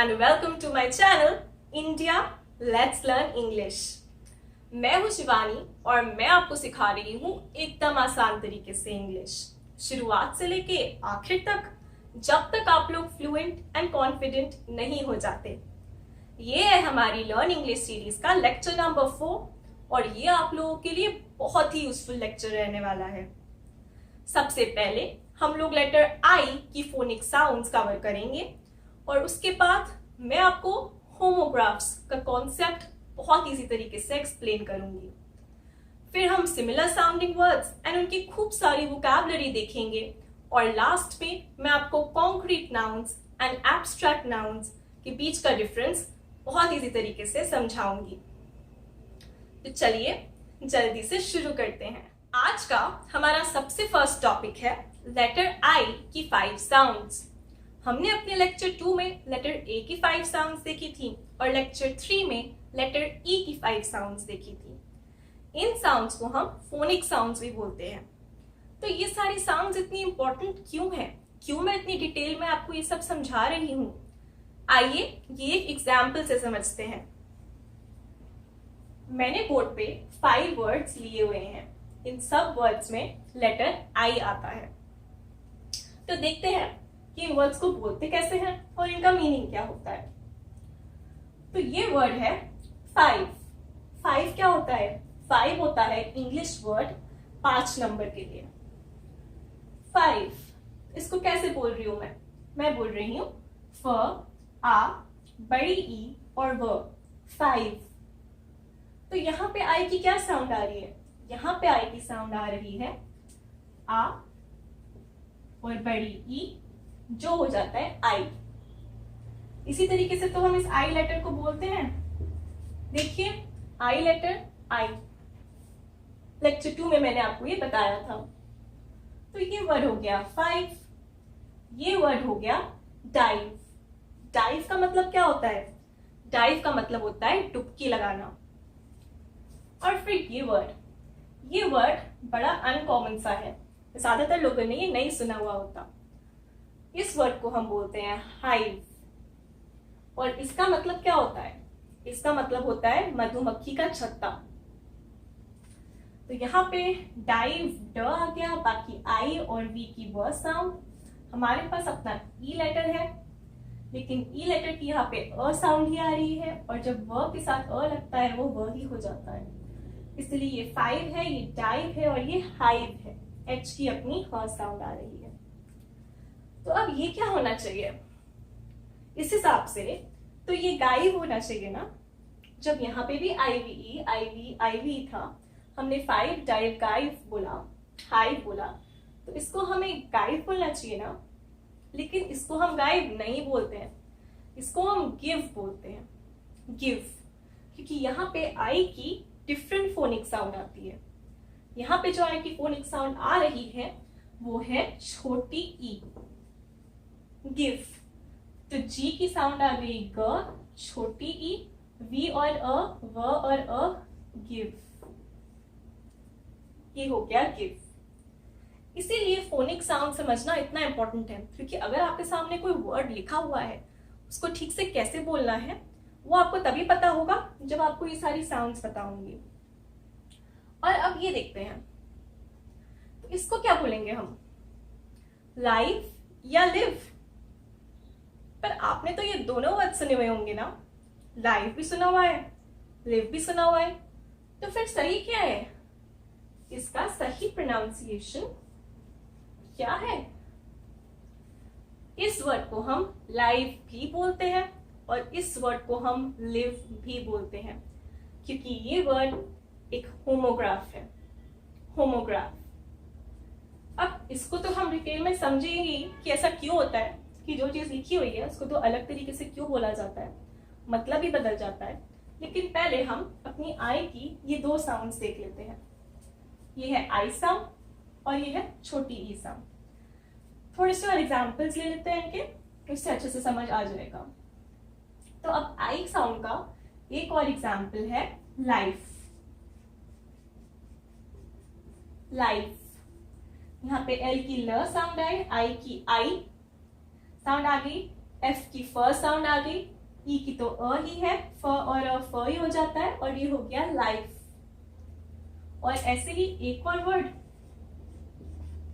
and welcome to my channel India Let's Learn English। मैं हूँ शिवानी और मैं आपको सिखा रही हूँ एकदम आसान तरीके से इंग्लिश, शुरुआत से लेके आखिर तक, जब तक आप लोग फ्लुएंट एंड कॉन्फिडेंट नहीं हो जाते। ये है हमारी लर्न इंग्लिश सीरीज का लेक्चर नंबर 4 और ये आप लोगों के लिए बहुत ही यूजफुल लेक्चर रहने वाला है। सबसे पहले हम लोग लेटर आई की फोनिक साउंड्स कवर करेंगे और उसके बाद मैं आपको होमोग्राफ्स का कॉन्सेप्ट बहुत इजी तरीके से एक्सप्लेन करूंगी। फिर हम सिमिलर साउंडिंग वर्ड्स एंड उनकी खूब सारी वोकैबुलरी देखेंगे और लास्ट में मैं आपको concrete nouns and abstract nouns के बीच का डिफरेंस बहुत इजी तरीके से समझाऊंगी। तो चलिए जल्दी से शुरू करते हैं। आज का हमारा सबसे फर्स्ट टॉपिक है लेटर आई की 5 साउंड्स। हमने अपने लेक्चर 2 में लेटर ए की 5 साउंड्स देखी थी और लेक्चर 3 में लेटर ई की 5 साउंड्स देखी थी। इन साउंड्स को हम फोनिक साउंड्स भी बोलते हैं। तो ये सारी साउंड्स इतनी इंपॉर्टेंट क्यों है, क्यों मैं इतनी डिटेल में आपको ये सब समझा रही हूँ, आइए ये एक एग्जाम्पल से समझते हैं। मैंने बोर्ड पे 5 वर्ड्स लिए हुए हैं। इन सब वर्ड्स में लेटर आई आता है। तो देखते हैं कि इन वर्ड्स को बोलते कैसे हैं और इनका मीनिंग क्या होता है। तो ये वर्ड है 5। 5 क्या होता है? 5 होता है इंग्लिश वर्ड 5 नंबर के लिए। 5 इसको कैसे बोल रही हूं मैं बोल रही हूं फ, आ, बड़ी ई और व, 5। तो यहां पे आई की क्या साउंड आ रही है? यहां पे आई की साउंड आ रही है आ और बड़ी ई, जो हो जाता है आई। इसी तरीके से तो हम इस आई लेटर को बोलते हैं। देखिए आई लेटर आई, लेक्चर 2 में मैंने आपको ये बताया था। तो ये वर्ड हो गया 5। ये वर्ड हो गया डाइव। डाइव का मतलब क्या होता है? डाइव का मतलब होता है डुबकी लगाना। और फिर ये वर्ड बड़ा अनकॉमन सा है, ज्यादातर लोगों ने ये नहीं सुना हुआ होता। इस वर्ड को हम बोलते हैं हाइव और इसका मतलब क्या होता है? इसका मतलब होता है मधुमक्खी का छत्ता। तो यहाँ पे डाइव ड आ गया, बाकी आई और वी की व साउंड। हमारे पास अपना ई लेटर है, लेकिन ई लेटर की यहाँ पे अ साउंड ही आ रही है और जब व के साथ अ लगता है वो व ही हो जाता है। इसलिए ये 5 है, ये डाइव है और ये हाइव है। एच की अपनी ह साउंड आ रही है। तो अब ये क्या होना चाहिए इस हिसाब से? तो ये गाइव होना चाहिए ना। जब यहाँ पे भी आईवी था, हमने 5 डाइव गाइव बोला, हाइव बोला, तो इसको हमें गाइव बोलना चाहिए ना। लेकिन इसको हम गाइव नहीं बोलते हैं, इसको हम गिव बोलते हैं। गिव, क्योंकि यहाँ पे आई की डिफरेंट फोनिक साउंड आती है। यहाँ पे जो आई की फोनिक साउंड आ रही है वो है छोटी ई, गिव। तो जी की साउंड आ गई ग, छोटी ई, वी और अ, व और अ, गिव। ये हो गया गिव। इसीलिए फोनिक साउंड समझना इतना इंपॉर्टेंट है, क्योंकि अगर आपके सामने कोई वर्ड लिखा हुआ है उसको ठीक से कैसे बोलना है वो आपको तभी पता होगा जब आपको ये सारी साउंड्स पता होंगी। और अब ये देखते हैं, तो इसको क्या बोलेंगे हम? लाइव या लिव? पर आपने तो ये दोनों वर्ड सुने हुए होंगे ना। लाइव भी सुना हुआ है, लिव भी सुना हुआ है। तो फिर सही क्या है? इसका सही प्रोनाउंसिएशन क्या है? इस वर्ड को हम लाइव भी बोलते हैं और इस वर्ड को हम लिव भी बोलते हैं, क्योंकि ये वर्ड एक होमोग्राफ है। होमोग्राफ। अब इसको तो हम डिटेल में समझेंगे कि ऐसा क्यों होता है कि जो चीज लिखी हुई है उसको तो अलग तरीके से क्यों बोला जाता है, मतलब ही बदल जाता है। लेकिन पहले हम अपनी आई की ये 2 साउंड्स देख लेते हैं। ये है आई साउंड और ये है छोटी ई साउंड। थोड़े से और एग्जाम्पल्स ले लेते हैं इनके, उससे अच्छे से समझ आ जाएगा। तो अब आई साउंड का एक और एग्जाम्पल है लाइफ। लाइफ, यहाँ पे एल की ल साउंड आए, आई की आई साउंड आ गई, एफ की फ साउंड आ गई, ई की तो अ ही है, फ और अ फ ही हो जाता है, और ये हो गया लाइफ। और ऐसे ही एक और वर्ड,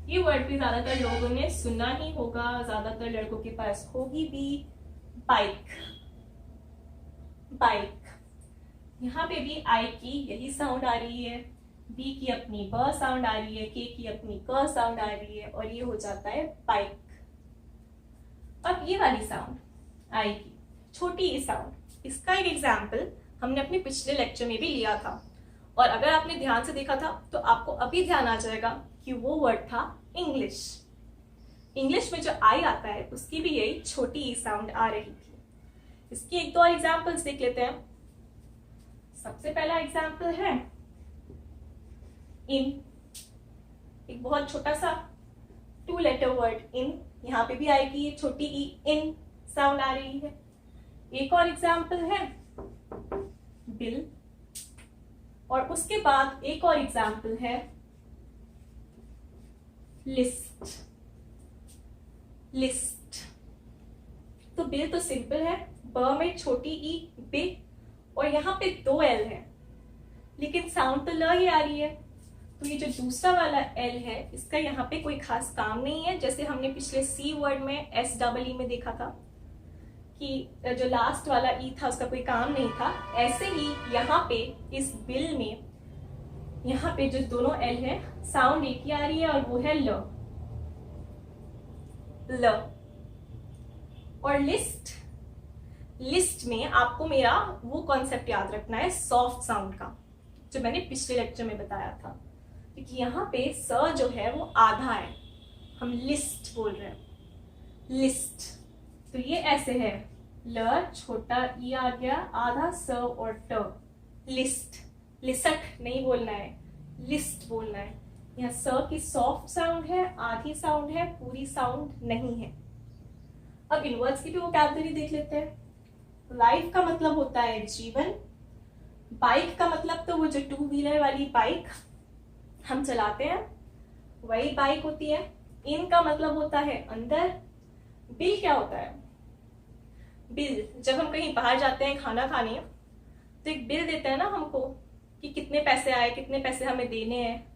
ये वर्ड भी ज्यादातर लोगों ने सुना ही होगा, ज्यादातर लड़कों के पास होगी भी, बाइक। बाइक, यहाँ पे भी आई की यही साउंड आ रही है, बी की अपनी ब साउंड आ रही है, के की अपनी क साउंड आ रही है, और ये हो जाता है बाइक। अब ये वाली साउंड आई की छोटी ई साउंड, इसका एक एग्जाम्पल हमने अपने पिछले लेक्चर में भी लिया था, और अगर आपने ध्यान से देखा था तो आपको अभी ध्यान आ जाएगा कि वो वर्ड था इंग्लिश। इंग्लिश में जो आई आता है उसकी भी यही छोटी ई साउंड आ रही थी। इसकी एक दो और एग्जाम्पल्स देख लेते हैं। सबसे पहला एग्जाम्पल है इन, एक बहुत छोटा सा 2 लेटर वर्ड इन, यहाँ पे भी आएगी ये छोटी ई इन साउंड आ रही है। एक और एग्जाम्पल है बिल, और उसके बाद एक और एग्जाम्पल है लिस्ट। लिस्ट, तो बिल तो सिंपल है, ब में छोटी ई बे, और यहाँ पे 2 एल है, लेकिन साउंड तो ल ही आ रही है। तो ये जो दूसरा वाला एल है इसका यहाँ पे कोई खास काम नहीं है, जैसे हमने पिछले सी वर्ड में एस डबल ई में देखा था कि जो लास्ट वाला ई था उसका कोई काम नहीं था। ऐसे ही यहाँ पे इस बिल में यहाँ पे जो दोनों एल है साउंड एक ही आ रही है, और वो है ल। ल। और लिस्ट, लिस्ट में आपको मेरा वो कॉन्सेप्ट याद रखना है सॉफ्ट साउंड का, जो मैंने पिछले लेक्चर में बताया था, क्योंकि यहाँ पे स जो है वो आधा है, हम लिस्ट बोल रहे हैं, लिस्ट। तो ये ऐसे है, ल छोटा ई आ गया, आधा स और ट, लिस्ट। लिसट नहीं बोलना है, लिस्ट बोलना है। यहाँ स की सॉफ्ट साउंड है, आधी साउंड है, पूरी साउंड नहीं है। अब इन वर्ड्स की भी वोकैबुलरी देख लेते हैं। लाइफ का मतलब होता है जीवन, बाइक का मतलब तो वो जो 2 व्हीलर वाली बाइक हम चलाते हैं वही बाइक होती है। इन का मतलब होता है अंदर। बिल क्या होता है? बिल, जब हम कहीं बाहर जाते हैं खाना खाने तो एक बिल देता है ना हमको कि कितने पैसे आए, कितने पैसे हमें देने हैं,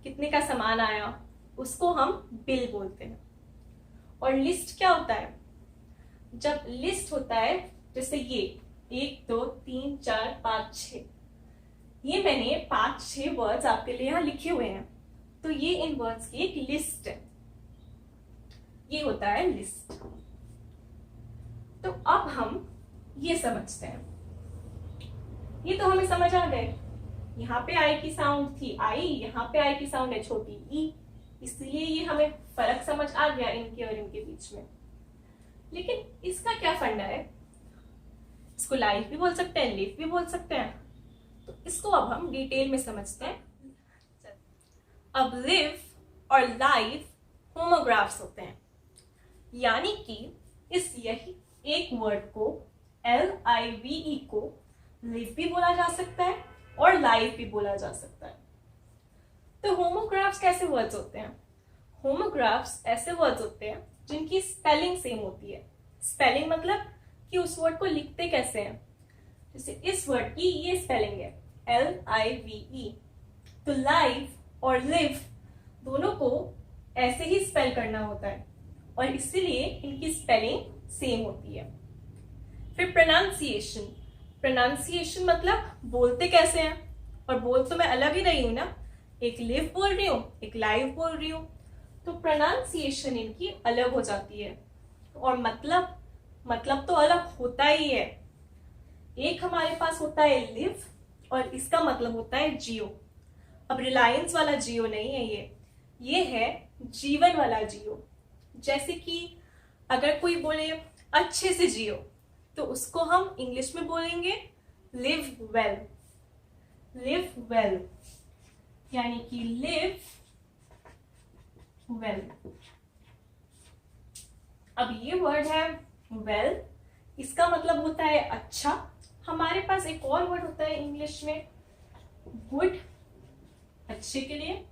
कितने का सामान आया, उसको हम बिल बोलते हैं। और लिस्ट क्या होता है? जब लिस्ट होता है, जैसे ये 1 2 3 4 5 6, ये मैंने 5-6 वर्ड्स आपके लिए यहाँ लिखे हुए हैं, तो ये इन वर्ड्स की एक लिस्ट है, ये होता है लिस्ट। तो अब हम ये समझते हैं, ये तो हमें समझ आ गए। यहाँ पे आई की साउंड थी आई, यहाँ पे आई की साउंड है छोटी ई, इसलिए ये हमें फर्क समझ आ गया इनके और इनके बीच में। लेकिन इसका क्या फंडा है? इसको लाइफ भी बोल सकते हैं, लिव भी बोल सकते हैं, तो इसको अब हम डिटेल में समझते हैं। अब लिव और लाइफ होमोग्राफ्स होते हैं, यानी कि इस यही एक वर्ड को LIVE को लिव भी बोला जा सकता है और लाइफ भी बोला जा सकता है। तो होमोग्राफ्स कैसे वर्ड्स होते हैं? होमोग्राफ्स ऐसे वर्ड्स होते हैं जिनकी स्पेलिंग सेम होती है। स्पेलिंग मतलब कि उस वर्ड को लिखते कैसे हैं। जैसे इस वर्ड की ये स्पेलिंग है LIVE, तो लाइफ और लिव दोनों को ऐसे ही स्पेल करना होता है और इसीलिए इनकी स्पेलिंग सेम होती है। फिर प्रोनाउंसिएशन, प्रोनाउंसिएशन मतलब बोलते कैसे हैं, और बोल तो मैं अलग ही रही हूं ना, एक लिव बोल रही हूँ, एक लाइव बोल रही हूँ, तो प्रोनाउंसिएशन इनकी अलग हो जाती है। और मतलब तो अलग होता ही है। एक हमारे पास होता है लिव और इसका मतलब होता है जियो। अब रिलायंस वाला जियो नहीं है, ये है जीवन वाला जियो। जैसे कि अगर कोई बोले अच्छे से जियो, तो उसको हम इंग्लिश में बोलेंगे लिव वेल। लिव वेल यानी कि लिव वेल। अब ये वर्ड है वेल, इसका मतलब होता है अच्छा। हमारे पास एक और वर्ड होता है इंग्लिश में गुड, अच्छे के लिए।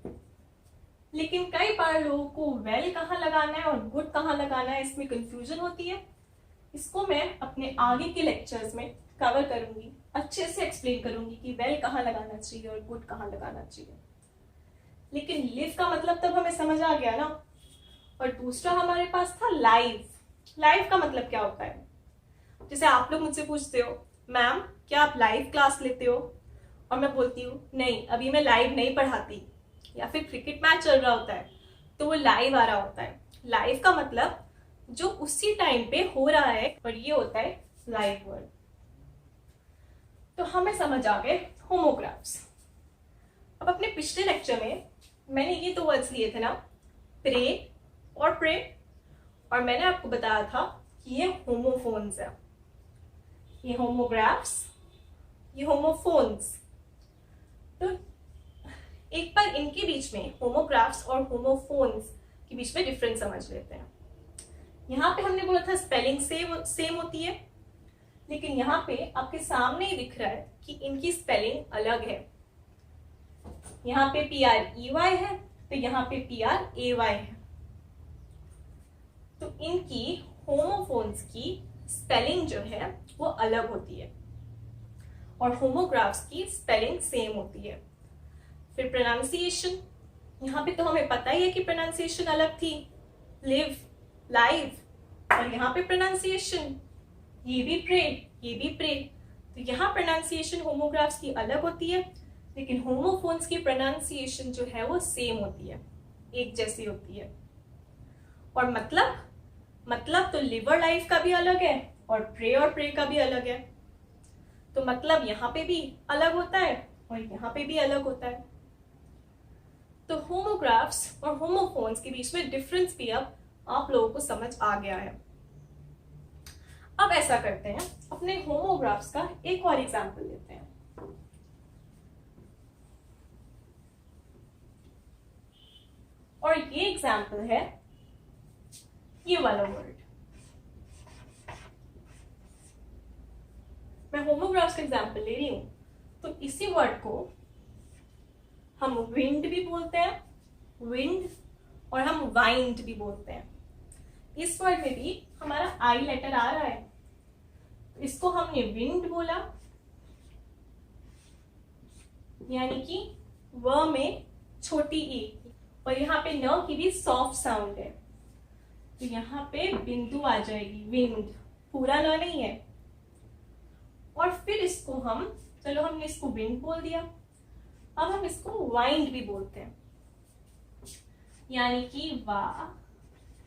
लेकिन कई बार लोगों को वेल कहाँ लगाना है और गुड कहाँ लगाना है, इसमें कंफ्यूजन होती है। इसको मैं अपने आगे के लेक्चर्स में कवर करूंगी, अच्छे से एक्सप्लेन करूंगी कि वेल कहाँ लगाना चाहिए और गुड कहाँ लगाना चाहिए। लेकिन लिव का मतलब तब हमें समझ आ गया ना। और दूसरा हमारे पास था लाइव। लाइव का मतलब क्या होता है? जैसे आप लोग मुझसे पूछते हो, मैम क्या आप लाइव क्लास लेते हो? और मैं बोलती हूँ नहीं, अभी मैं लाइव नहीं पढ़ाती। या फिर क्रिकेट मैच चल रहा होता है तो वो लाइव आ रहा होता है। लाइव का मतलब जो उसी टाइम पे हो रहा है, और ये होता है लाइव वर्ड। तो हमें समझ आ गए होमोग्राफ्स। अब अपने पिछले लेक्चर में मैंने ये दो वर्ड्स लिए थे ना, प्रे और प्रे, और मैंने आपको बताया था कि ये होमोफोन्स है, ये होमोग्राफ्स, ये होमोफोन्स। तो एक बार इनके बीच में, होमोग्राफ्स और होमोफोन्स के बीच में डिफरेंस समझ लेते हैं। यहाँ पे हमने बोला था स्पेलिंग सेम होती है, लेकिन यहाँ पे आपके सामने ही दिख रहा है कि इनकी स्पेलिंग अलग है। यहाँ पे PREY है तो यहाँ पे PRAY है। तो इनकी होमोफोन्स की स्पेलिंग जो है वो अलग होती है और होमोग्राफ्स की स्पेलिंग सेम होती है। फिर प्रोनाउंसिएशन, यहाँ पे तो हमें पता ही है कि प्रोनाउंसिएशन अलग थी, लिव, लाइव, और यहाँ पे प्रोनाउंसिएशन, ये भी प्रे, ये भी प्रे। तो यहाँ प्रोनाउंसिएशन होमोग्राफ्स की अलग होती है, लेकिन होमोफोन्स की प्रोनाउंसिएशन जो है वो सेम होती है, एक जैसी होती है। और मतलब तो लिव और लाइव का भी अलग है और प्रे का भी अलग है। तो मतलब यहाँ पे भी अलग होता है और यहाँ पे भी अलग होता है। तो होमोग्राफ्स और होमोफोन्स के बीच में डिफरेंस भी अब आप लोगों को समझ आ गया है। अब ऐसा करते हैं, अपने होमोग्राफ्स का एक और एग्जांपल लेते हैं। और ये एग्जांपल है ये वाला वर्ड। मैं होमोग्राफ्स का एग्जांपल ले रही हूं, तो इसी वर्ड को हम विंड भी बोलते हैं, विंड, और हम वाइंड भी बोलते हैं। इस वर्ड में भी हमारा आई लेटर आ रहा है, तो इसको हमने विंड बोला, यानी कि व में छोटी ई, और यहाँ पे न की भी सॉफ्ट साउंड है, तो यहाँ पे बिंदु आ जाएगी, विंड, पूरा न नहीं है। और फिर इसको हमने इसको विंड बोल दिया। अब हम इसको वाइंड भी बोलते हैं, यानी कि वा,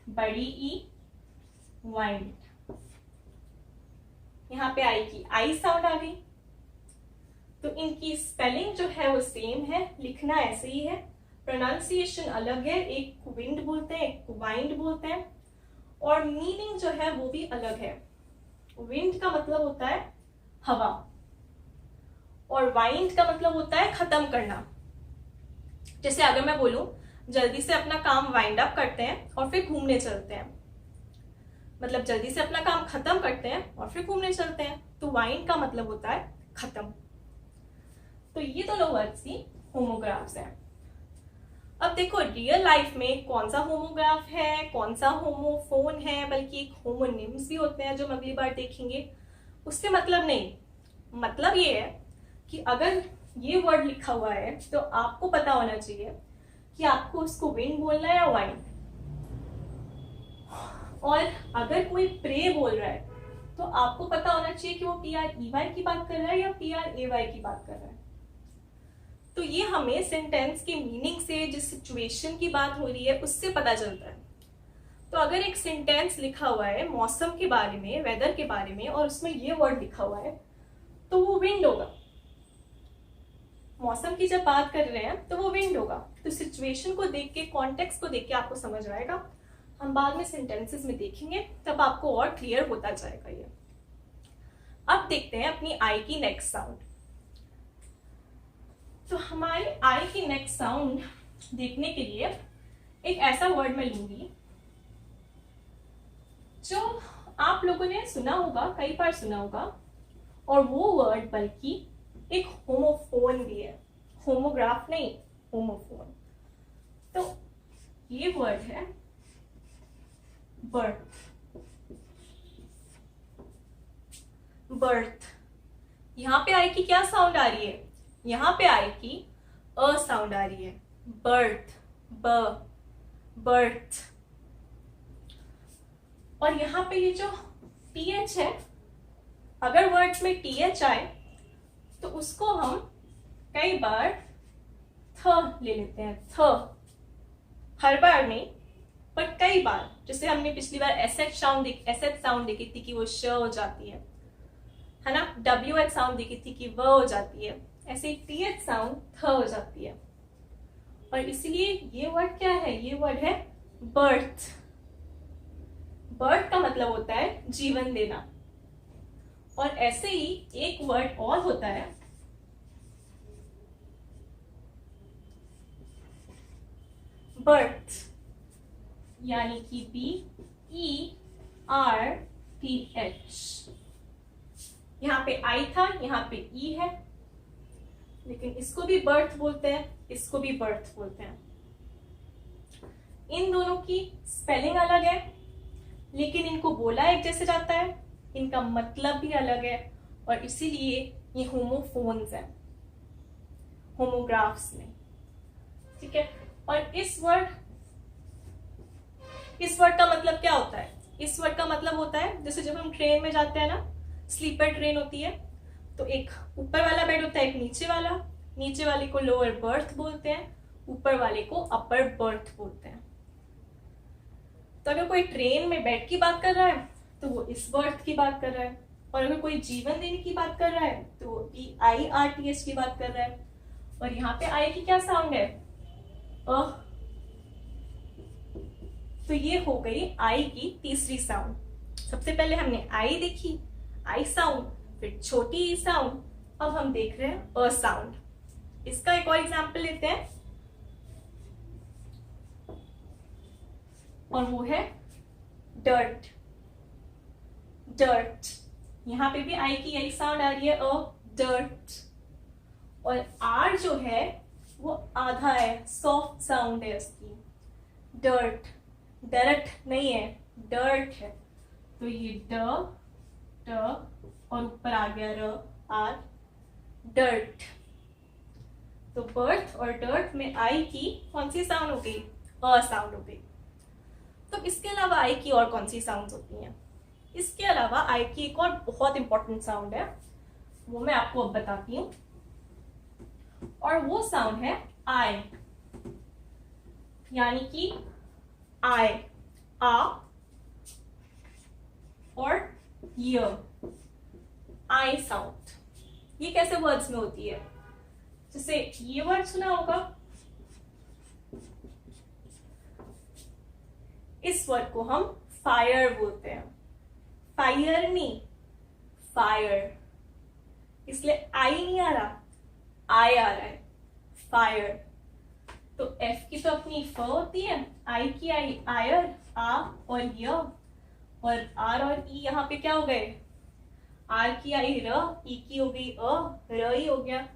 बड़ी ई, वाइंड। यहाँ पे आई की आई साउंड आ गई। तो इनकी स्पेलिंग जो है वो सेम है, लिखना ऐसे ही है, प्रोनाउंसिएशन अलग है, एक को विंड बोलते हैं, एक को वाइंड बोलते हैं, और मीनिंग जो है वो भी अलग है। विंड का मतलब होता है हवा, और वाइंड का मतलब होता है खत्म करना। जैसे अगर मैं बोलूं जल्दी से अपना काम वाइंड अप करते हैं और फिर घूमने चलते हैं, मतलब जल्दी से अपना काम खत्म करते हैं और फिर घूमने चलते हैं, तो वाइंड का मतलब होता है खत्म। तो ये दोनों वर्ड्स ही होमोग्राफ्स हैं। अब देखो रियल लाइफ में कौन सा होमोग्राफ है, कौन सा होमोफोन है, बल्कि एक होमोनिम्स भी होते हैं जो हम अगली बार देखेंगे। उससे मतलब नहीं, मतलब ये है कि अगर ये वर्ड लिखा हुआ है तो आपको पता होना चाहिए कि आपको उसको विंड बोलना है या वाइंड। और अगर कोई प्रे बोल रहा है तो आपको पता होना चाहिए कि वो PREY की बात कर रहा है या PRAY की बात कर रहा है। तो ये हमें सेंटेंस के मीनिंग से, जिस सिचुएशन की बात हो रही है उससे पता चलता है। तो अगर एक सेंटेंस लिखा हुआ है मौसम के बारे में, वेदर के बारे में, और उसमें ये वर्ड लिखा हुआ है तो वो विंड होगा। मौसम की जब बात कर रहे हैं तो वो विंड होगा। तो सिचुएशन को देख के, कॉन्टेक्स्ट को देख के आपको समझ आएगा। हम बाद में सेंटेंसेस में देखेंगे, तब आपको और क्लियर होता जाएगा ये। अब देखते हैं अपनी आई की नेक्स्ट साउंड। तो हमारी आई की नेक्स्ट साउंड देखने के लिए एक ऐसा वर्ड मैं लूंगी जो आप लोगों ने सुना होगा, कई बार सुना होगा, और वो वर्ड बल्कि एक होमोफोन भी है, होमोग्राफ नहीं, होमोफोन। तो ये वर्ड है बर्ड। बर्थ। यहाँ पे आई की क्या साउंड आ रही है? यहाँ पे आई की अ साउंड आ रही है। बर्थ, ब, बर्थ। और यहाँ पे ये जो टीएच है, अगर वर्ड्स में टीएच आए तो उसको हम कई बार थ ले लेते हैं। थ, हर बार नहीं पर कई बार। जैसे हमने पिछली बार एसएच साउंड देखी थी कि वो श हो जाती है ना। डब्ल्यू एच साउंड देखी थी कि व हो जाती है। ऐसे ही टीएच साउंड थ हो जाती है। और इसलिए ये वर्ड क्या है? ये वर्ड है बर्थ। बर्थ का मतलब होता है जीवन देना। और ऐसे ही एक वर्ड और होता है बर्थ, यानी कि BERTH। यहाँ पे आई था, यहाँ पे ई है, लेकिन इसको भी बर्थ बोलते हैं, इसको भी बर्थ बोलते हैं। इन दोनों की स्पेलिंग अलग है, लेकिन इनको बोला एक जैसे जाता है, इनका मतलब भी अलग है। और इसीलिए ये होमोफोन्स है, होमोग्राफ्स में। ठीक है। और इस वर्ड का मतलब क्या होता है? इस वर्ड का मतलब होता है, जैसे जब हम ट्रेन में जाते हैं ना, स्लीपर ट्रेन होती है, तो एक ऊपर वाला बेड होता है, एक नीचे वाला। नीचे वाले को लोअर बर्थ बोलते हैं, ऊपर वाले को अपर बर्थ बोलते हैं। तो अगर कोई ट्रेन में बेड की बात कर रहा है तो वो इस बर्थ की बात कर रहा है, और अगर कोई जीवन देने की बात कर रहा है तो वो BIRTH की बात कर रहा है। और यहाँ पे आई की क्या साउंड है? अ। तो ये हो गई आई की तीसरी साउंड। सबसे पहले हमने आई देखी, आई साउंड, फिर छोटी ई साउंड, अब हम देख रहे हैं अ साउंड। इसका एक और एग्जांपल लेते हैं, और वो है डर्ट। डर्ट, यहां पे भी आई की यही साउंड आ रही है, अ, डर्ट। और आर जो है वो आधा है, सॉफ्ट साउंड है उसकी। डर्ट, डर्ट नहीं है, डर्ट है। तो ये ड, ट और ऊपर आ गया र, आर, डर्ट। तो बर्थ और डर्ट में आई की कौन सी साउंड हो गई? अ साउंड हो गई। तो इसके अलावा आई की और कौन सी साउंड होती हैं? इसके अलावा आई की एक और बहुत इंपॉर्टेंट साउंड है, वो मैं आपको अब बताती हूँ। और वो साउंड है आई, यानी कि आई, आ और य, आई साउंड। ये कैसे वर्ड्स में होती है? जैसे ये वर्ड सुना होगा, इस वर्ड को हम फायर बोलते हैं। फायर नहीं, फायर, इसलिए आई नहीं आ रहा, आई आ रहा है, फायर। तो एफ की तो अपनी फ होती है, आई की आई आयर, आ और य, और आर और ई यहाँ पे क्या हो गए? आर की आई र, ई की हो गई अ, र ही हो गया,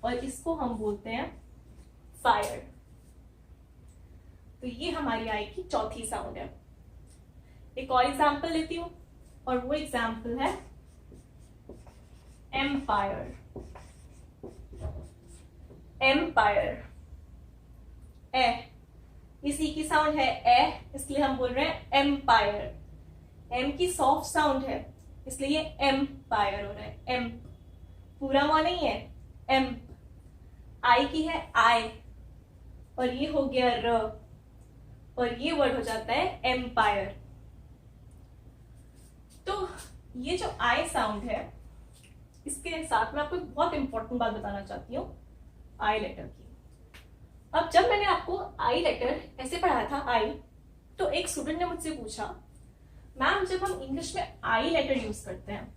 और इसको हम बोलते हैं फायर। तो ये हमारी आई की चौथी साउंड है। एक और एग्जाम्पल लेती हूँ, और वो एग्जाम्पल है एम्पायर। एम्पायर, ए, इसी की साउंड है ए, इसलिए हम बोल रहे हैं एम्पायर। एम की सॉफ्ट साउंड है, इसलिए एम्पायर हो रहा है। एम पूरा वो नहीं है, एम। आई की है आई, और ये हो गया र, और ये वर्ड हो जाता है एम्पायर। तो ये जो आई साउंड है, इसके साथ मैं आपको एक बहुत इंपॉर्टेंट बात बताना चाहती हूँ आई लेटर की। अब जब मैंने आपको आई लेटर ऐसे पढ़ाया था आई, तो एक स्टूडेंट ने मुझसे पूछा, मैम जब हम इंग्लिश में आई लेटर यूज करते हैं,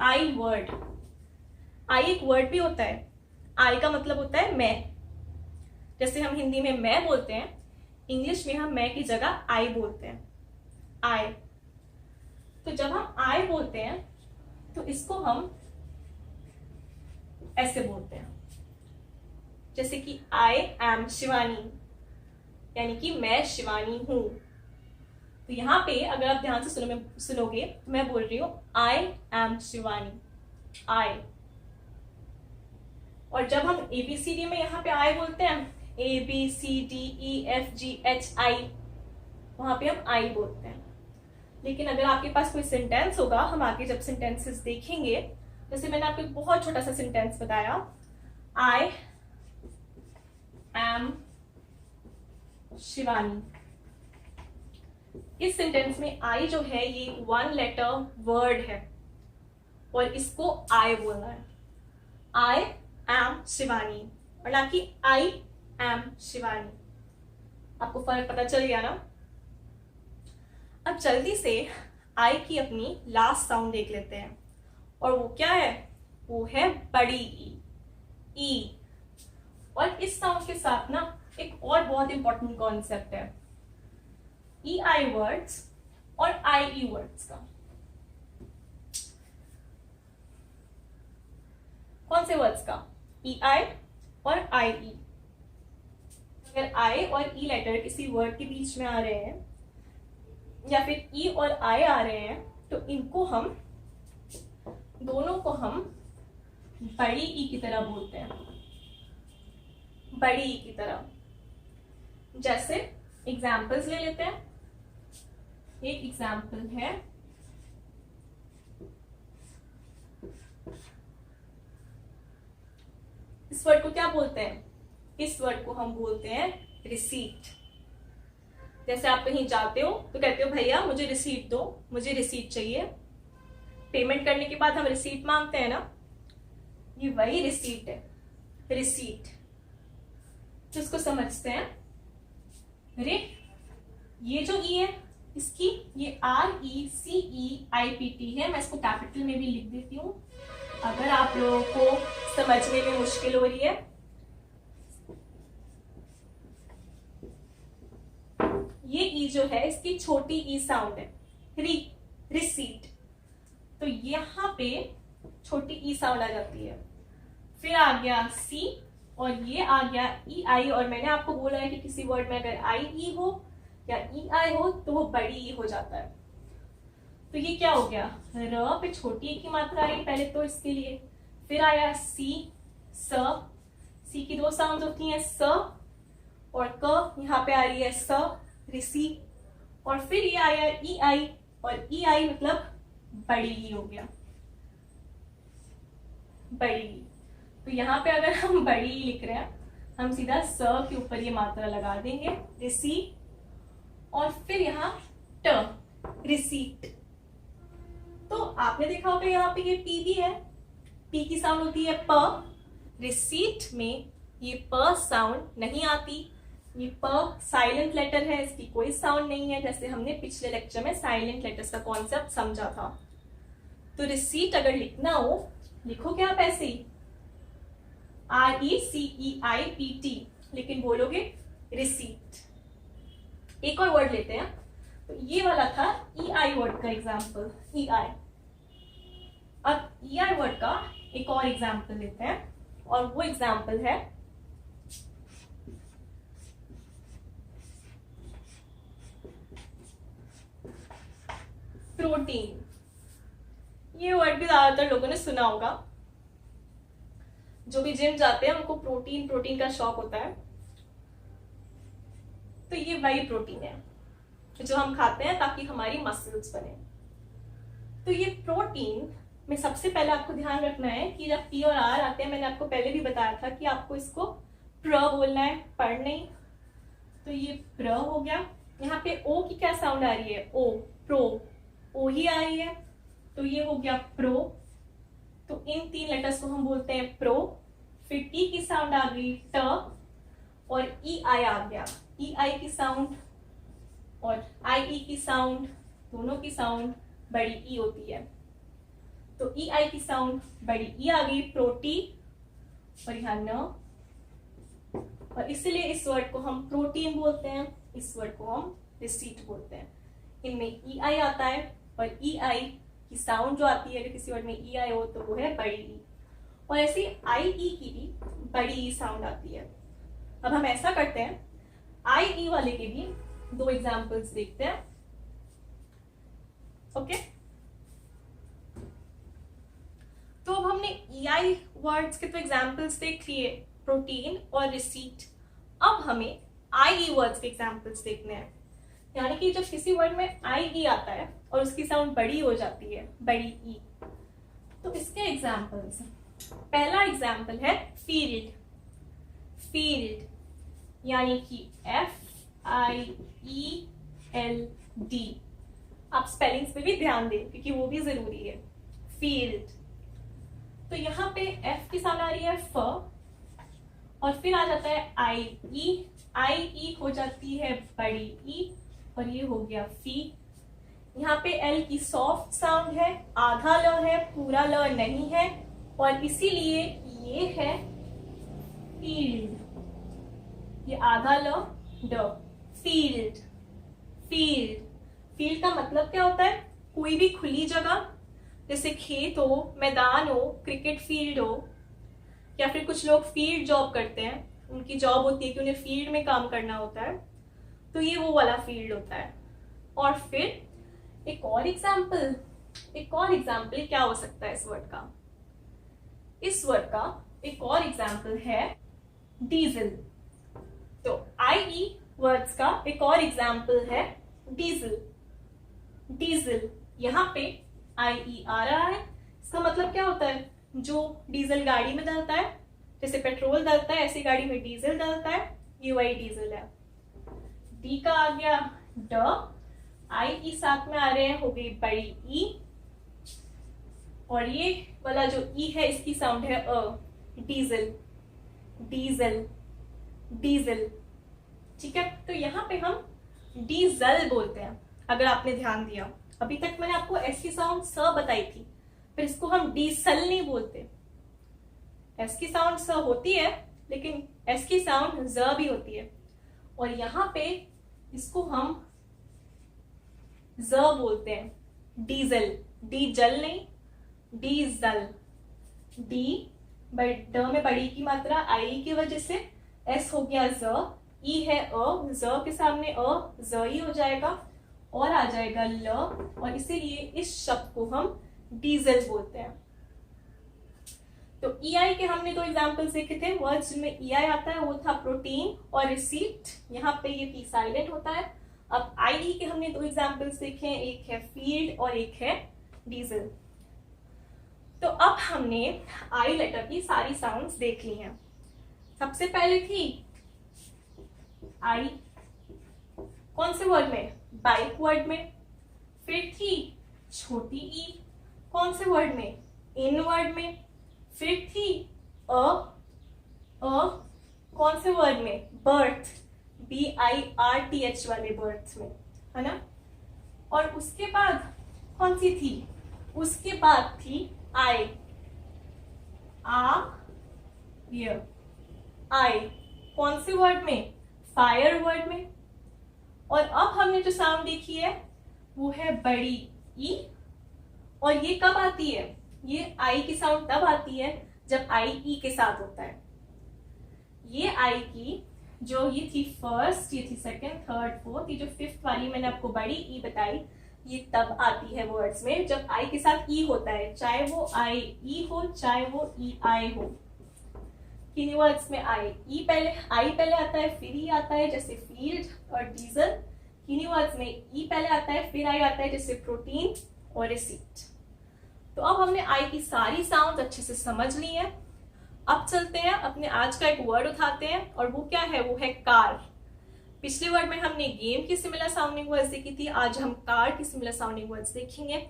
आई वर्ड, आई एक वर्ड भी होता है। आई का मतलब होता है मैं। जैसे हम हिंदी में मैं बोलते हैं, इंग्लिश में हम मैं की जगह आई बोलते हैं, आई। तो जब हम आई बोलते हैं तो इसको हम ऐसे बोलते हैं, जैसे कि आई एम शिवानी, यानी कि मैं शिवानी हूं। तो यहाँ पे अगर आप ध्यान से सुनोगे तो मैं बोल रही हूँ आई एम शिवानी, आई। और जब हम ABCD में यहाँ पे आई बोलते हैं, ABCDEFGHI, वहां पे हम आई बोलते हैं। लेकिन अगर आपके पास कोई सेंटेंस होगा, हम आगे जब सेंटेंसेस देखेंगे, जैसे मैंने आपको एक बहुत छोटा सा सेंटेंस बताया, आई एम शिवानी। इस सेंटेंस में आई जो है ये 1 लेटर वर्ड है और इसको आई बोलना है, आई एम शिवानी, और ना कि आई एम शिवानी। आपको फर्क पता चल गया ना? अब जल्दी से आई की अपनी लास्ट साउंड देख लेते हैं, और वो क्या है? वो है बड़ी ई। और इस साउंड के साथ ना एक और बहुत इंपॉर्टेंट कॉन्सेप्ट है EI वर्ड्स और IE वर्ड्स का। कौन से वर्ड्स का? EI और IE। अगर I और E लेटर किसी वर्ड के बीच में आ रहे हैं या फिर E और I आ रहे हैं, तो इनको हम दोनों को हम बड़ी ई की तरह बोलते हैं, बड़ी ई की तरह। जैसे एग्जाम्पल्स ले लेते हैं। एक एग्जाम्पल है इस वर्ड को क्या बोलते हैं? इस वर्ड को हम बोलते हैं रिसीट। जैसे आप कहीं जाते हो तो कहते हो भैया मुझे रिसीट दो, मुझे रिसीट चाहिए। पेमेंट करने के बाद हम रिसीट मांगते हैं ना, ये वही रिसीट है, रिसीट। तो इसको समझते हैं। अरे ये जो ई है इसकी ये RECEIPT है। मैं इसको कैपिटल में भी लिख देती हूँ अगर आप लोगों को समझने में मुश्किल हो रही है। ये ई जो है इसकी छोटी ई साउंड है, रिसीट। तो यहाँ पे छोटी ई साउंड आ जाती है। फिर आ गया सी और ये आ गया EI। और मैंने आपको बोला है कि किसी वर्ड में अगर IE हो या EI हो तो वो बड़ी ई हो जाता है। तो ये क्या हो गया? र पे छोटी ई की मात्रा आई पहले तो इसके लिए, फिर आया सी, स। सी की 2 साउंड होती हैं, स और क। यहाँ पे आ रही है स, रिसी। और फिर ये आया EI, और EI मतलब बड़ी ई हो गया, बड़ी ई। तो यहाँ पे अगर हम बड़ी ई लिख रहे हैं, हम सीधा स के ऊपर ये मात्रा लगा देंगे, रिसी। और फिर यहाँ ट, रिसीट। तो आपने देखा होगा यहाँ पे ये पी भी है, पी की साउंड होती है प। रिसीट में ये प साउंड नहीं आती, ये प साइलेंट लेटर है, इसकी कोई साउंड नहीं है, जैसे हमने पिछले लेक्चर में साइलेंट लेटर्स का कॉन्सेप्ट समझा था। तो रिसीट अगर लिखना हो, लिखोगे आप ऐसे ही RECEIPT, लेकिन बोलोगे रिसीट। एक और वर्ड लेते हैं। तो ये वाला था EI वर्ड का एग्जाम्पल, EI। अब EI वर्ड का एक और एग्जाम्पल लेते हैं, और वो एग्जाम्पल है प्रोटीन। ये वर्ड भी ज्यादातर लोगों ने सुना होगा। जो भी जिम जाते हैं उनको प्रोटीन प्रोटीन का शौक होता है। तो ये वही प्रोटीन है जो हम खाते हैं ताकि हमारी मसल्स बने। तो ये प्रोटीन में सबसे पहले आपको ध्यान रखना है कि जब P और R आते हैं, मैंने आपको पहले भी बताया था कि आपको इसको प्र बोलना है, पढ़ नहीं। तो ये प्र हो गया। यहाँ पे O की क्या साउंड आ रही है? O, प्रो, O ही आ रही है, तो ये हो गया प्रो। तो इन 3 लेटर्स को हम बोलते हैं प्रो। फिर T की साउंड आ गई ट, और EI आ गया, EI की साउंड और IE की साउंड, दोनों की साउंड बड़ी ई होती है। तो EI की साउंड बड़ी ई आ गई, प्रोटी, और यहाँ न। और इसलिए इस वर्ड को हम प्रोटीन बोलते हैं, इस वर्ड को हम रिसीट बोलते हैं। इनमें EI आता है, और EI की साउंड जो आती है अगर किसी वर्ड में EI हो तो वो है बड़ी ई। और ऐसे IE की भी बड़ी ई साउंड आती है। अब हम ऐसा करते हैं, IE वाले के भी 2 एग्जाम्पल्स देखते हैं। ओके। तो अब हमने EI वर्ड्स के तो एग्जाम्पल्स देख लिए, प्रोटीन और रिसीट। अब हमें IE वर्ड्स के एग्जाम्पल्स देखने हैं, यानी कि जब किसी वर्ड में IE आता है और उसकी साउंड बड़ी हो जाती है, बड़ी ई, तो इसके एग्जाम्पल्स, पहला एग्जाम्पल है फील्ड। फील्ड यानी कि FIELD। आप स्पेलिंग्स पे भी ध्यान दें क्योंकि वो भी जरूरी है। फील्ड, तो यहाँ पे F की साउंड आ रही है फ, और फिर आ जाता है IE। IE हो जाती है बड़ी ई, और ये हो गया फी। यहाँ पे L की सॉफ्ट साउंड है, आधा ल है, पूरा ल नहीं है, और इसीलिए ये है फील्ड, ये आधा ल ड, फील्ड। फील्ड, फील्ड का मतलब क्या होता है? कोई भी खुली जगह, जैसे खेत हो, मैदान हो, क्रिकेट फील्ड हो, या फिर कुछ लोग फील्ड जॉब करते हैं, उनकी जॉब होती है कि उन्हें फील्ड में काम करना होता है, तो ये वो वाला फील्ड होता है। और फिर एक और एग्जाम्पल क्या हो सकता है इस वर्ड का? इस वर्ड का एक और एग्जाम्पल है डीजल। तो IE वर्ड्स का एक और एग्जाम्पल है डीजल। डीजल, यहाँ पे IE आ रहा है, इसका मतलब क्या होता है? जो डीजल गाड़ी में डलता है, जैसे पेट्रोल डलता है ऐसे गाड़ी में डीजल डलता है, ये वही डीजल है। डी का आ गया ड, IE साथ में आ रहे हैं, हो गई बड़ी ई, और ये वाला जो ई है इसकी साउंड है अ, डीजल। डीजल, डीजल, ठीक है। तो यहाँ पे हम डीजल बोलते हैं, अगर आपने ध्यान दिया। अभी तक मैंने आपको एस की साउंड स बताई थी, फिर इसको हम डीसल नहीं बोलते। एस की साउंड स होती है, लेकिन एस की साउंड ज भी होती है, और यहाँ पे इसको हम ज बोलते हैं, डीजल। डीजल नहीं, डीजल। डी ड में बड़ी की मात्रा आई की वजह से एस हो गया ज, ई है अ, ज के सामने अ, ज ही हो जाएगा, और आ जाएगा ल, और इसीलिए इस शब्द को हम डीजल बोलते हैं। तो EI के हमने दो एग्जाम्पल्स देखे थे, वर्ड्स जिनमें EI आता है वो था प्रोटीन और रिसीट, यहाँ पे ये P साइलेंट होता है। अब IE के हमने दो एग्जाम्पल्स देखे हैं, एक है फील्ड और एक है डीजल। तो अब हमने I लेटर की सारी साउंड्स देख ली हैं। सबसे पहले थी I कौन से वर्ड में? बाइक वर्ड में। फिर थी छोटी ई कौन से वर्ड में? इन वर्ड में। फिर थी अ कौन से वर्ड में? बर्थ, BIRTH वाले बर्थ में, है ना। और उसके बाद कौन सी थी? उसके बाद थी आई, आई कौन से वर्ड में? फायर वर्ड में। और अब हमने जो साउंड देखी है वो है बड़ी ई, और ये कब आती है? ये आई की साउंड तब आती है जब आई ई के साथ होता है। ये आई की जो ये थी फर्स्ट, ये थी सेकंड, थर्ड, फोर्थ, ये जो फिफ्थ वाली मैंने आपको बड़ी ई बताई, ये तब आती है वर्ड्स में जब आई के साथ ई होता है, चाहे वो आई ई हो चाहे वो ई आई हो। किन्हीं वर्ड्स में आई पहले आता है फिर ई आता है, जैसे फील्ड और डीजल। किन्हीं वर्ड्स में ई पहले आता है फिर आई आता है, जैसे प्रोटीन और रिसीट। तो अब हमने आई की सारी साउंड अच्छे से समझ ली है। अब चलते हैं अपने आज का एक वर्ड उठाते हैं, और वो क्या है? वो है कार। पिछले वर्ड में हमने गेम की सिमिलर साउंडिंग वर्ड्स देखी थी, आज हम कार की सिमिलर साउंडिंग वर्ड्स देखेंगे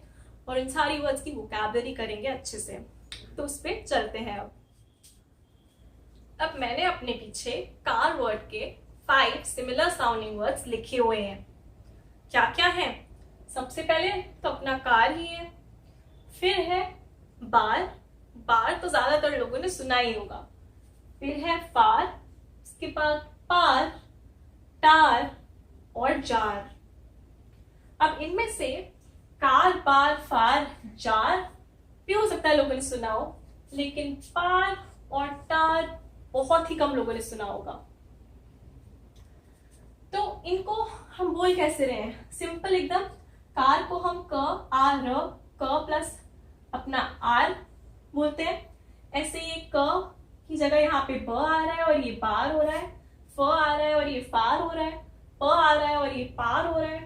और इन सारी वर्ड्स की वोकैबुलरी करेंगे अच्छे से। तो उस पर चलते हैं। अब मैंने अपने पीछे कार वर्ड के 5 सिमिलर साउंडिंग वर्ड्स लिखे हुए हैं। क्या क्या है? सबसे पहले तो अपना कार ही है, फिर है बार, बार तो ज्यादातर लोगों ने सुना ही होगा। फिर है फार, उसके बाद पार, टार और जार। अब इनमें से कार, बार, फार, जार भी हो सकता है लोगों ने सुना हो, लेकिन पार और टार बहुत ही कम लोगों ने सुना होगा। तो इनको हम बोल कैसे रहे हैं? सिंपल एकदम, कार को हम क आ र क प्लस अपना आर बोलते हैं। ऐसे ये क की जगह यहाँ पे ब आ रहा है और ये बार हो रहा है, फ आ रहा है और ये फार हो रहा है, प आ रहा है और ये पार हो रहा है,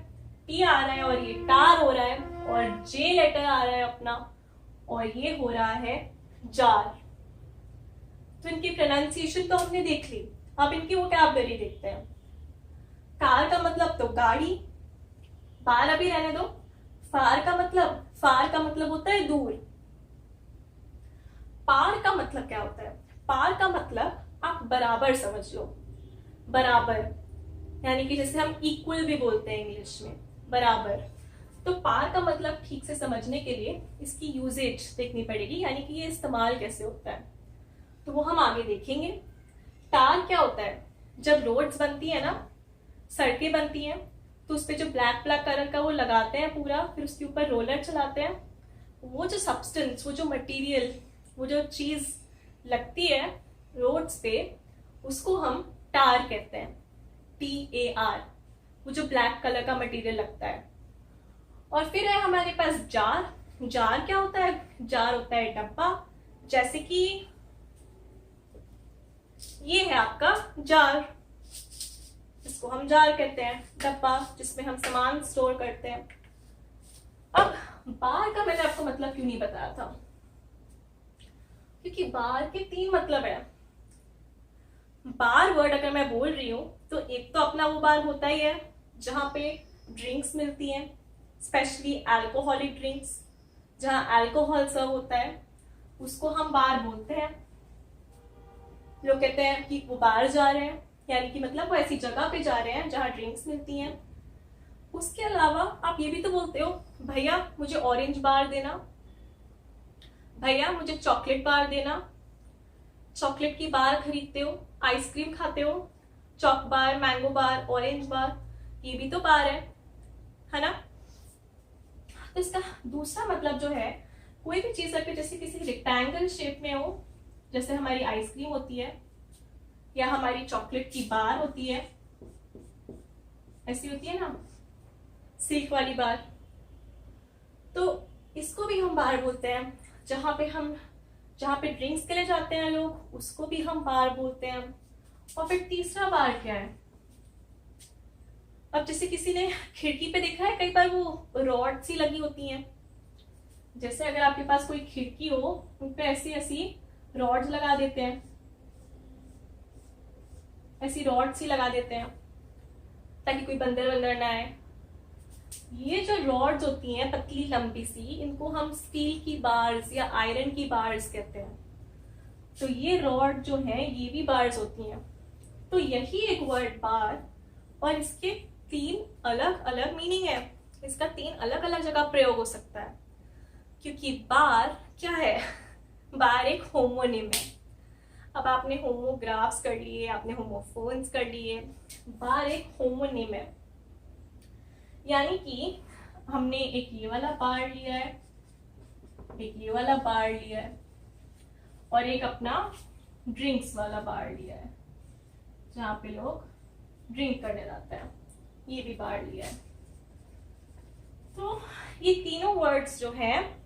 टी आ रहा है और ये टार हो रहा है, और जे लेटर आ रहा है अपना और ये हो रहा है जार। तो इनकी प्रोनाउंसिएशन तो हमने देख ली, अब इनकी वोकैबुलरी देखते हैं। कार का मतलब तो गाड़ी, बार अभी रहने दो। फार का मतलब होता है दूर। पार का मतलब क्या होता है? पार का मतलब आप बराबर समझ लो, बराबर, यानी कि जैसे हम इक्वल भी बोलते हैं इंग्लिश में, बराबर। तो पार का मतलब ठीक से समझने के लिए इसकी यूजेज देखनी पड़ेगी, यानी कि ये इस्तेमाल कैसे होता है, तो वो हम आगे देखेंगे। टार क्या होता है? जब रोड्स बनती है ना, सड़कें बनती हैं, तो उस पर जो ब्लैक ब्लैक कलर का वो लगाते हैं पूरा, फिर उसके ऊपर रोलर चलाते हैं, वो जो सब्सटेंस, वो जो मटेरियल, वो जो चीज लगती है रोड्स पे, उसको हम टार कहते हैं, TAR, वो जो ब्लैक कलर का मटेरियल लगता है। और फिर है हमारे पास जार। जार क्या होता है? जार होता है डब्बा, जैसे कि ये है आपका जार, इसको हम जार कहते हैं, डब्बा जिसमें हम सामान स्टोर करते हैं। अब बार का मैंने आपको मतलब क्यों नहीं बताया था, क्योंकि बार के 3 मतलब है। बार वर्ड अगर मैं बोल रही हूं तो एक तो अपना वो बार होता ही है जहां पे ड्रिंक्स मिलती हैं, स्पेशली अल्कोहलिक ड्रिंक्स, जहां अल्कोहल सर्व होता है, उसको हम बार बोलते हैं। लोग कहते हैं कि वो बार जा रहे हैं, यानी कि मतलब वो ऐसी जगह पे जा रहे हैं जहां ड्रिंक्स मिलती हैं। उसके अलावा आप ये भी तो बोलते हो, भैया मुझे ऑरेंज बार देना, भैया मुझे चॉकलेट बार देना। चॉकलेट की बार खरीदते हो, आइसक्रीम खाते हो, चॉक बार, मैंगो बार, ऑरेंज बार, ये भी तो बार है ना। तो इसका दूसरा मतलब जो है, कोई भी चीज अगर जैसे किसी रेक्टेंगल शेप में हो, जैसे हमारी आइसक्रीम होती है या हमारी चॉकलेट की बार होती है, ऐसी होती है ना सिल्क वाली बार, तो इसको भी हम बार बोलते हैं। जहां पे ड्रिंक्स के लिए जाते हैं लोग, उसको भी हम बार बोलते हैं। और फिर तीसरा बार क्या है? अब जैसे किसी ने खिड़की पे देखा है, कई बार वो रॉड सी लगी होती हैं, जैसे अगर आपके पास कोई खिड़की हो, उन पे ऐसी ऐसी रॉड्स लगा देते हैं, ऐसी रॉड सी लगा देते हैं ताकि कोई बंदर वंदर ना आए। ये जो रॉड्स होती हैं पतली लंबी सी, इनको हम स्टील की बार्स या आयरन की बार्स कहते हैं। तो ये रॉड जो है ये भी बार्स होती हैं। तो यही एक वर्ड बार, और इसके 3 अलग अलग मीनिंग है, इसका 3 अलग अलग जगह प्रयोग हो सकता है। क्योंकि बार क्या है? बार एक होमोनिम है। अब आपने होमोग्राफ्स कर लिए, आपने होमोफोन्स कर लिए, बार एक होमोनिम है, यानी कि हमने एक ये वाला बार लिया है, एक ये वाला बार लिया है, और एक अपना ड्रिंक्स वाला बार लिया है जहां पे लोग ड्रिंक करने जाते हैं, ये भी बार लिया है। तो ये तीनों वर्ड्स जो हैं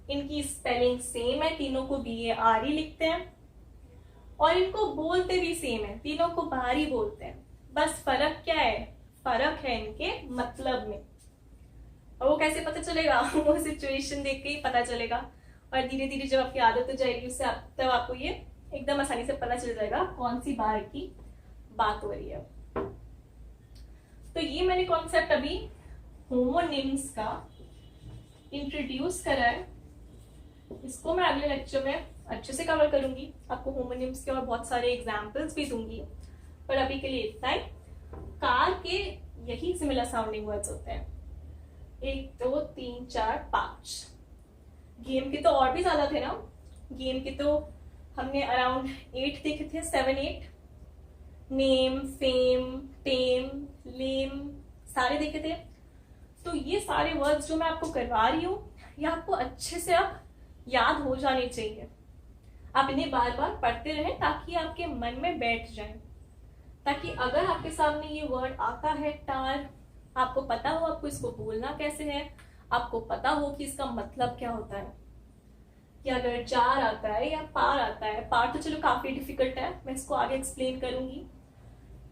इनकी स्पेलिंग सेम है, तीनों को BAR ही लिखते हैं, और इनको बोलते भी सेम है, तीनों को बार ही बोलते हैं। बस फर्क क्या है? फर्क है इनके मतलब में। और वो कैसे पता चलेगा? वो सिचुएशन देख के ही पता चलेगा, और धीरे धीरे जब आपकी आदत हो जाएगी उससे तब आपको ये एकदम आसानी से पता चल जाएगा कौन सी बार की बात हो रही है। तो ये मैंने कॉन्सेप्ट अभी होमोनिम्स का इंट्रोड्यूस करा है, इसको मैं अगले लेक्चर में अच्छे से कवर करूंगी, आपको होमोनिम्स के और बहुत सारे एग्जाम्पल्स भी दूंगी। पर अभी के लिए इतना ही। कार के यही सिमिलर साउंडिंग वर्ड्स होते हैं, 1 2 3 4 5। गेम के तो और भी ज्यादा थे ना, गेम के तो हमने अराउंड 8 देखे थे, 7 8। नेम, फेम, टेम, लेम, सारे देखे थे। तो ये सारे वर्ड्स जो मैं आपको करवा रही हूँ, ये आपको अच्छे से अब याद हो जाने चाहिए। आप इन्हें बार बार पढ़ते रहें ताकि आपके मन में बैठ जाए, ताकि अगर आपके सामने ये वर्ड आता है टार, आपको पता हो आपको इसको बोलना कैसे है, आपको पता हो कि इसका मतलब क्या होता है, कि अगर जार आता है या पार आता है, पार तो चलो काफी डिफिकल्ट है, मैं इसको आगे एक्सप्लेन करूंगी,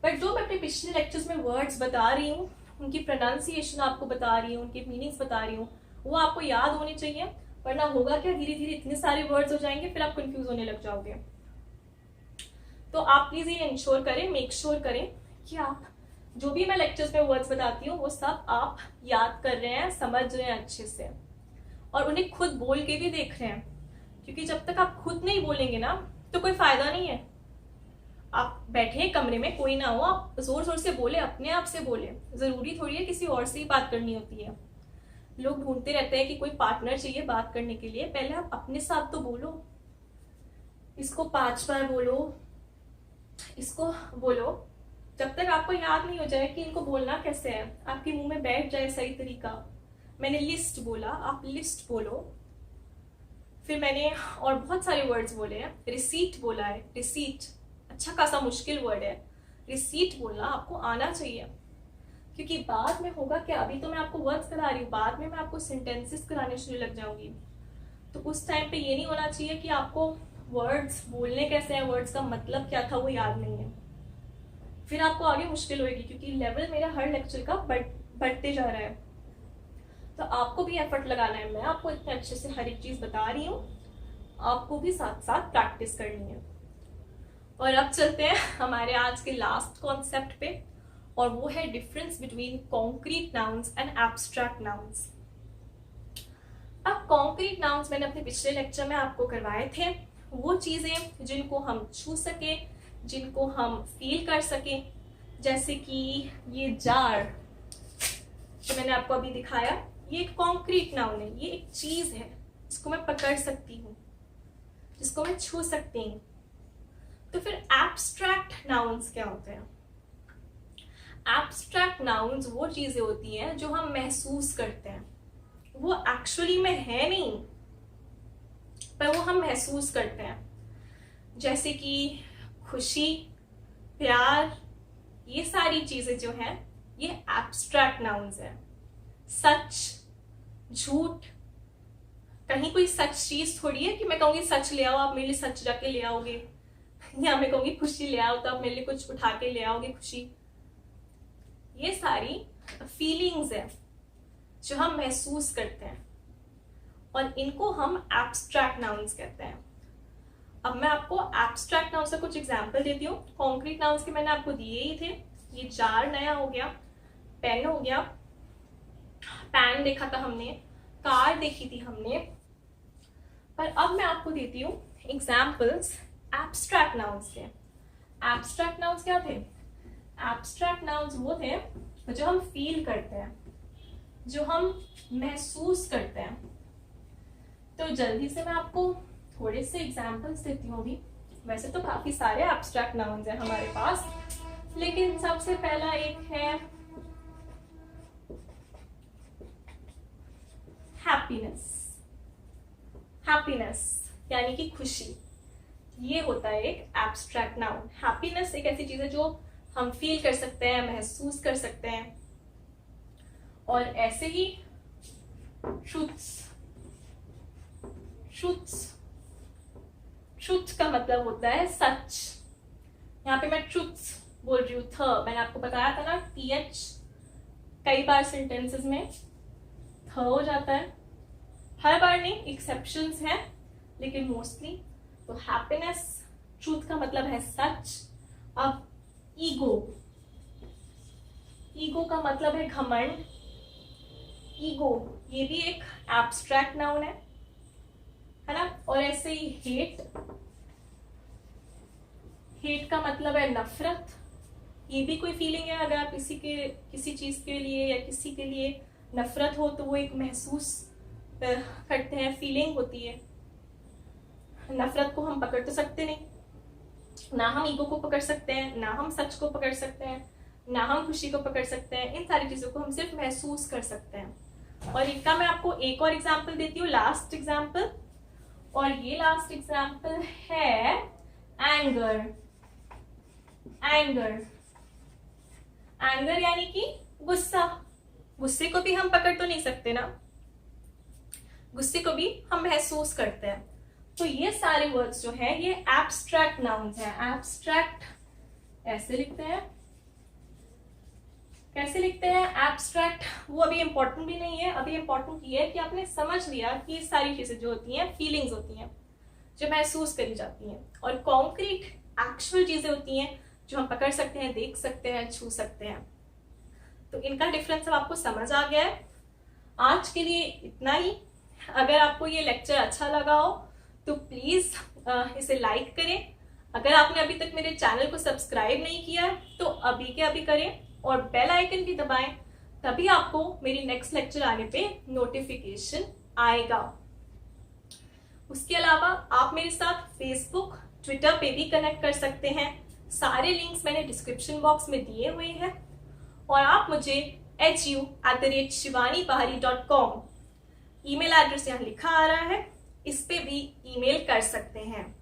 बट जो मैं अपने पिछले लेक्चर्स में वर्ड्स बता रही हूँ, उनकी प्रोनाउंसिएशन आपको बता रही हूँ, उनके मीनिंग्स बता रही हूँ, वो आपको याद होने चाहिए, वरना होगा क्या, धीरे धीरे इतने सारे वर्ड्स हो जाएंगे, फिर आप कंफ्यूज होने लग जाओगे। तो आप प्लीज ये इंश्योर करें, मेक श्योर करें कि आप जो भी मैं लेक्चर्स में वर्ड्स बताती हूँ वो सब आप याद कर रहे हैं, समझ रहे हैं अच्छे से, और उन्हें खुद बोल के भी देख रहे हैं, क्योंकि जब तक आप खुद नहीं बोलेंगे ना तो कोई फायदा नहीं है। आप बैठे कमरे में, कोई ना हो, आप जोर जोर से बोले, अपने आप से बोले, जरूरी थोड़ी है किसी और से ही बात करनी होती है। लोग ढूंढते रहते हैं कि कोई पार्टनर चाहिए बात करने के लिए, पहले आप अपने साथ तो बोलो, इसको 5 बार बोलो, इसको बोलो, जब तक आपको याद नहीं हो जाए कि इनको बोलना कैसे है, आपके मुंह में बैठ जाए सही तरीका। मैंने लिस्ट बोला, आप लिस्ट बोलो, फिर मैंने और बहुत सारे वर्ड्स बोले हैं, रिसीट बोला है, रिसीट अच्छा खासा मुश्किल वर्ड है, रिसीट बोलना आपको आना चाहिए, क्योंकि बाद में होगा क्या, अभी तो मैं आपको वर्ड्स करा रही हूँ, बाद में मैं आपको सेंटेंसेस कराने शुरू लग जाऊंगी, तो उस टाइम पे ये नहीं होना चाहिए कि आपको वर्ड्स बोलने कैसे हैं, वर्ड्स का मतलब क्या था वो याद नहीं है, फिर आपको आगे मुश्किल होगी, क्योंकि लेवल मेरा हर लेक्चर का बढ़ते जा रहा है, तो आपको भी एफर्ट लगाना है। मैं आपको इतने अच्छे से हर एक चीज बता रही हूँ, आपको भी साथ साथ प्रैक्टिस करनी है। और अब चलते हैं हमारे आज के लास्ट कॉन्सेप्ट पे, और वो है difference between concrete nouns and abstract nouns. अब कॉन्क्रीट नाउन्स मैंने अपने पिछले लेक्चर में आपको करवाए थे, वो चीजें जिनको हम छू सके, जिनको हम फील कर सके, जैसे कि ये जार जो मैंने आपको अभी दिखाया, ये एक कॉन्क्रीट नाउन है, ये एक चीज है जिसको मैं पकड़ सकती हूँ, जिसको मैं छू सकती हूँ। तो फिर एब्स्ट्रैक्ट नाउन्स क्या होते हैं? एब्स्ट्रैक्ट नाउन्स वो चीजें होती हैं जो हम महसूस करते हैं, वो एक्चुअली में है नहीं, पर वो हम महसूस करते हैं, जैसे कि खुशी, प्यार, ये सारी चीजें जो हैं ये एब्स्ट्रैक्ट नाउन्स हैं। सच, झूठ, कहीं कोई सच चीज थोड़ी है कि मैं कहूंगी सच ले आओ, आप मेरे लिए सच जाके ले आओगे, या मैं कहूंगी खुशी ले आओ तो आप मेरे लिए कुछ उठा के ले आओगे खुशी। ये सारी फीलिंग्स है जो हम महसूस करते हैं, और इनको हम एब्स्ट्रैक्ट नाउन्स कहते हैं। अब मैं आपको एब्स्ट्रैक्ट नाउन्स का कुछ एग्जांपल देती हूँ। कॉन्क्रीट नाउन्स के मैंने आपको दिए ही थे, ये जार नया हो गया, पेन हो गया, पैन देखा था हमने, कार देखी थी हमने, पर अब मैं आपको देती हूँ एग्जाम्पल्स एब्स्ट्रैक्ट नाउन्स के। एब्स्ट्रैक्ट नाउन्स क्या थे? एब्स्ट्रैक्ट नाउन्स वो थे जो हम फील करते हैं, जो हम महसूस करते हैं। तो जल्दी से मैं आपको थोड़े से एग्जाम्पल्स देती हूँ अभी। वैसे तो काफी सारे एब्स्ट्रैक्ट नाउन्स हैं हमारे पास, लेकिन सबसे पहला एक है हैप्पीनेस। हैप्पीनेस यानी कि खुशी, ये होता है एक एब्स्ट्रैक्ट नाउन। हैप्पीनेस एक ऐसी चीज है जो हम फील कर सकते हैं, महसूस कर सकते हैं। और ऐसे ही ट्रुथ्स, ट्रुथ्स, ट्रुथ का मतलब होता है सच। यहाँ पे मैं ट्रुथ्स बोल रही हूँ, थ, मैंने आपको बताया था ना TH कई बार सेंटेंसेस में थ हो जाता है, हर बार नहीं, एक्सेप्शंस हैं, लेकिन मोस्टली। तो हैप्पीनेस, ट्रूथ का मतलब है सच। अब ईगो, ईगो का मतलब है घमंड। ईगो ये भी एक एब्स्ट्रैक्ट नाउन है ना। और ऐसे ही हेट, हेट का मतलब है नफरत। ये भी कोई फीलिंग है, अगर आप किसी चीज के लिए या किसी के लिए नफरत हो तो वो एक महसूस करते हैं, फीलिंग होती है। नफरत को हम पकड़ तो सकते नहीं, ना हम ईगो को पकड़ सकते हैं, ना हम सच को पकड़ सकते हैं, ना हम खुशी को पकड़ सकते हैं। इन सारी चीजों को हम सिर्फ महसूस कर सकते हैं। और इनका मैं आपको एक और एग्जाम्पल देती हूँ, लास्ट एग्जाम्पल। और ये लास्ट एग्जाम्पल है एंगर। एंगर, एंगर यानी कि गुस्सा। गुस्से को भी हम पकड़ तो नहीं सकते ना, गुस्से को भी हम महसूस करते हैं। तो ये सारे वर्ड्स जो हैं ये एब्स्ट्रैक्ट नाउन्स हैं। एब्स्ट्रैक्ट ऐसे लिखते हैं, कैसे लिखते हैं एब्स्ट्रैक्ट, वो अभी इंपॉर्टेंट भी नहीं है। अभी इंपॉर्टेंट ये है कि आपने समझ लिया कि ये सारी चीजें जो होती हैं फीलिंग्स होती हैं जो महसूस करी जाती हैं, और कॉन्क्रीट एक्चुअल चीजें होती हैं जो हम पकड़ सकते हैं, देख सकते हैं, छू सकते हैं। तो इनका डिफरेंस अब आपको समझ आ गया है। आज के लिए इतना ही। अगर आपको ये लेक्चर अच्छा लगा हो तो प्लीज इसे लाइक करें। अगर आपने अभी तक मेरे चैनल को सब्सक्राइब नहीं किया है तो अभी के अभी करें और बेल आइकन भी दबाएं, तभी आपको मेरी नेक्स्ट लेक्चर आने पे नोटिफिकेशन आएगा। उसके अलावा आप मेरे साथ फेसबुक, ट्विटर पे भी कनेक्ट कर सकते हैं। सारे लिंक्स मैंने डिस्क्रिप्शन बॉक्स में दिए हुए हैं। और आप मुझे hu@shivanipahari.com ईमेल एड्रेस यहाँ लिखा आ रहा है, इस पे भी ईमेल कर सकते हैं।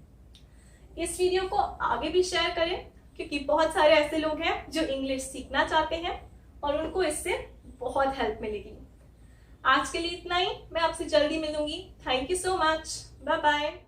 इस वीडियो को आगे भी शेयर करें क्योंकि बहुत सारे ऐसे लोग हैं जो इंग्लिश सीखना चाहते हैं और उनको इससे बहुत हेल्प मिलेगी। आज के लिए इतना ही। मैं आपसे जल्दी मिलूंगी। Thank you so much. Bye bye.